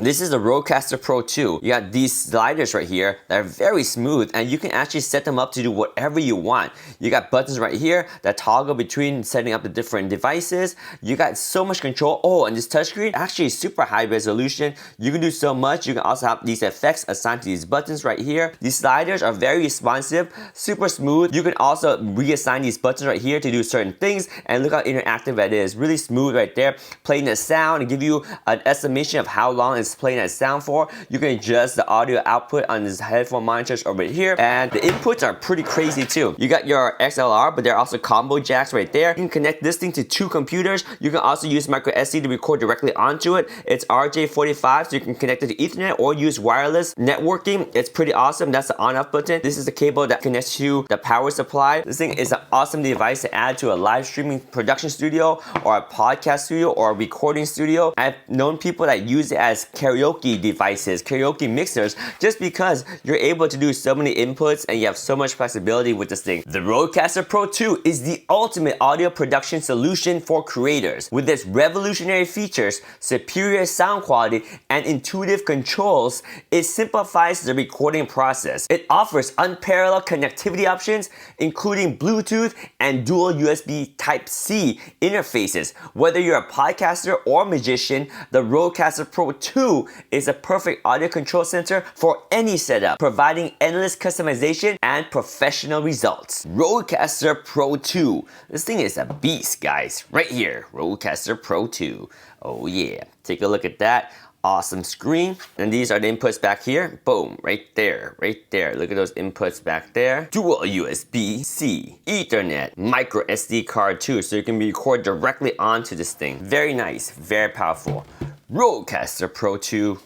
This is the Rodecaster Pro 2. You got these sliders right here that are very smooth, and you can actually set them up to do whatever you want. You got buttons right here that toggle between setting up the different devices. You got so much control. Oh, and this touchscreen actually is super high resolution. You can do so much. You can also have these effects assigned to these buttons right here. These sliders are very responsive, super smooth. You can also reassign these buttons right here to do certain things, and look how interactive that is. Really smooth right there. Playing the sound and give you an estimation of how long it's playing that sound for. You can adjust the audio output on this headphone monitors over here, and the inputs are pretty crazy too. You got your XLR, but there are also combo jacks right there. You can connect this thing to 2 computers. You can also use micro SD to record directly onto it. It's RJ45, so you can connect it to Ethernet or use wireless networking. It's pretty awesome. That's the on-off button. This is the cable that connects to the power supply. This thing is an awesome device to add to a live streaming production studio or a podcast studio or a recording studio. I've known people that use it as karaoke devices, karaoke mixers, just because you're able to do so many inputs and you have so much flexibility with this thing. The Rodecaster Pro 2 is the ultimate audio production solution for creators. With its revolutionary features, superior sound quality, and intuitive controls, it simplifies the recording process. It offers unparalleled connectivity options, including Bluetooth and dual USB Type-C interfaces. Whether you're a podcaster or magician, the Rodecaster Pro 2 is a perfect audio control center for any setup, providing endless customization and professional results. Rodecaster Pro 2. This thing is a beast, guys. Right here, Rodecaster Pro 2. Oh yeah, take a look at that. Awesome screen. And these are the inputs back here. Boom, right there, right there. Look at those inputs back there. Dual USB-C, Ethernet, micro SD card too, so you can record directly onto this thing. Very nice, very powerful. Rodecaster Pro 2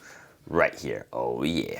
right here. Oh yeah.